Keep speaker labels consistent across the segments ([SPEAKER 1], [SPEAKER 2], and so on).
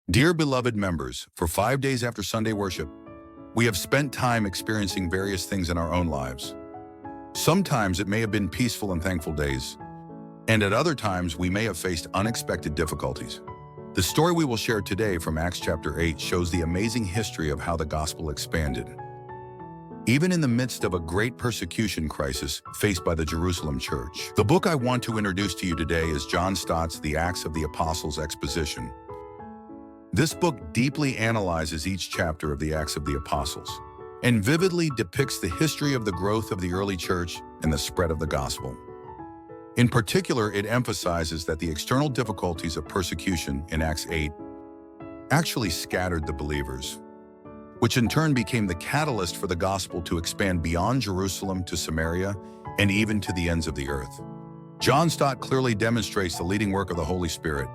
[SPEAKER 1] Dear beloved members, for 5 days after Sunday worship, we have spent time experiencing various things in our own lives. Sometimes it may have been peaceful and thankful days, and at other times we may have faced unexpected difficulties. The story we will share today from Acts chapter 8 shows the amazing history of how the gospel expanded. Even in the midst of a great persecution crisis faced by the Jerusalem church. The book I want to introduce to you today is John Stott's The Acts of the Apostles exposition. This book deeply analyzes each chapter of the Acts of the Apostles and vividly depicts the history of the growth of the early church and the spread of the gospel. In particular, it emphasizes that the external difficulties of persecution in Acts 8 actually scattered the believers, which in turn became the catalyst for the gospel to expand beyond Jerusalem to Samaria and even to the ends of the earth. John Stott clearly demonstrates the leading work of the Holy Spirit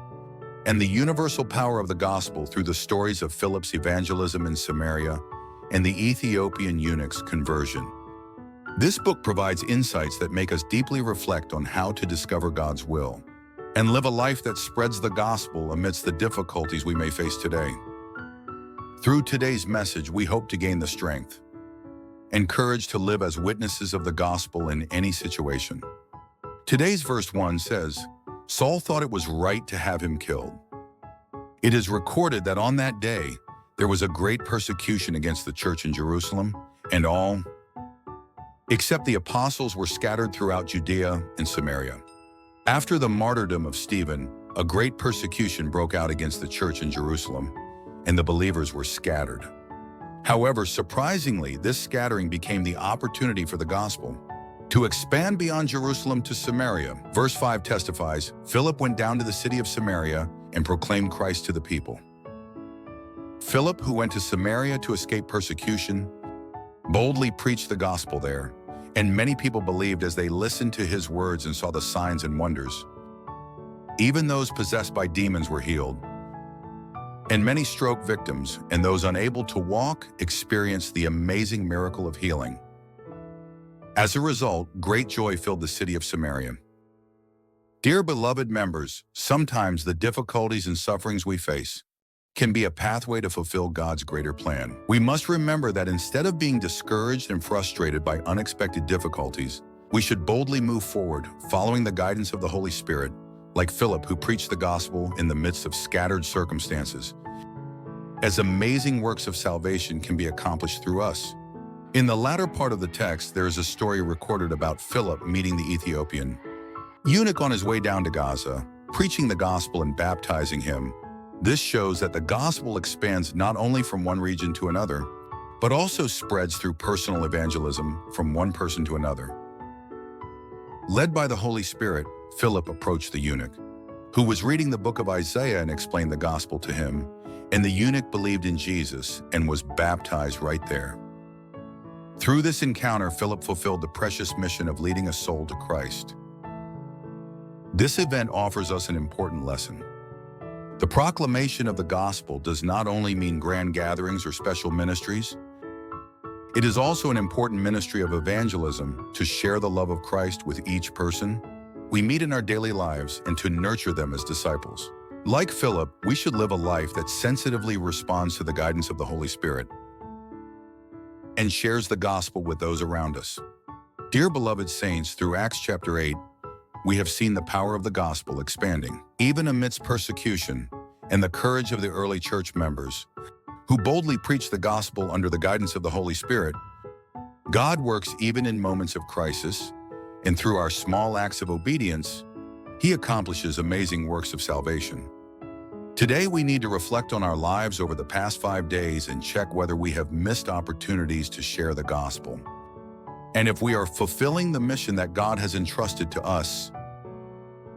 [SPEAKER 1] and the universal power of the gospel through the stories of Philip's evangelism in Samaria and the Ethiopian eunuch's conversion. This book provides insights that make us deeply reflect on how to discover God's will and live a life that spreads the gospel amidst the difficulties we may face today. Through today's message, we hope to gain the strength and courage to live as witnesses of the gospel in any situation. Today's verse 1 says, Saul thought it was right to have him killed. It is recorded that on that day, there was a great persecution against the church in Jerusalem, and all, except the apostles, were scattered throughout Judea and Samaria. After the martyrdom of Stephen, a great persecution broke out against the church in Jerusalem, and the believers were scattered. However, surprisingly, this scattering became the opportunity for the gospel to expand beyond Jerusalem to Samaria. Verse 5 testifies, Philip went down to the city of Samaria and proclaimed Christ to the people. Philip, who went to Samaria to escape persecution, boldly preached the gospel there, and many people believed as they listened to his words and saw the signs and wonders. Even those possessed by demons were healed, and many stroke victims and those unable to walk experienced the amazing miracle of healing. As a result, great joy filled the city of Samaria. Dear beloved members, sometimes the difficulties and sufferings we face can be a pathway to fulfill God's greater plan. We must remember that instead of being discouraged and frustrated by unexpected difficulties, we should boldly move forward, following the guidance of the Holy Spirit, like Philip, who preached the gospel in the midst of scattered circumstances. As amazing works of salvation can be accomplished through us. In the latter part of the text, there is a story recorded about Philip meeting the Ethiopian eunuch on his way down to Gaza, preaching the gospel and baptizing him. This shows that the gospel expands not only from one region to another, but also spreads through personal evangelism from one person to another. Led by the Holy Spirit, Philip approached the eunuch, who was reading the book of Isaiah, and explained the gospel to him, and the eunuch believed in Jesus and was baptized right there. Through this encounter, Philip fulfilled the precious mission of leading a soul to Christ. This event offers us an important lesson. The proclamation of the gospel does not only mean grand gatherings or special ministries. It is also an important ministry of evangelism to share the love of Christ with each person we meet in our daily lives and to nurture them as disciples. Like Philip, we should live a life that sensitively responds to the guidance of the Holy Spirit and shares the gospel with those around us. Dear beloved saints, through Acts chapter 8, we have seen the power of the gospel expanding, even amidst persecution, and the courage of the early church members who boldly preached the gospel under the guidance of the Holy Spirit. God works even in moments of crisis, and through our small acts of obedience, He accomplishes amazing works of salvation. Today, we need to reflect on our lives over the past 5 days and check whether we have missed opportunities to share the gospel, and if we are fulfilling the mission that God has entrusted to us.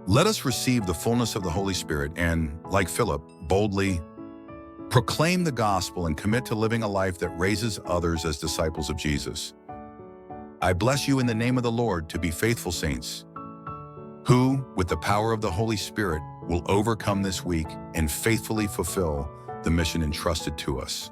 [SPEAKER 1] Let us receive the fullness of the Holy Spirit and, like Philip, boldly proclaim the gospel and commit to living a life that raises others as disciples of Jesus. I bless you in the name of the Lord to be faithful saints, who, with the power of the Holy Spirit, will overcome this week and faithfully fulfill the mission entrusted to us.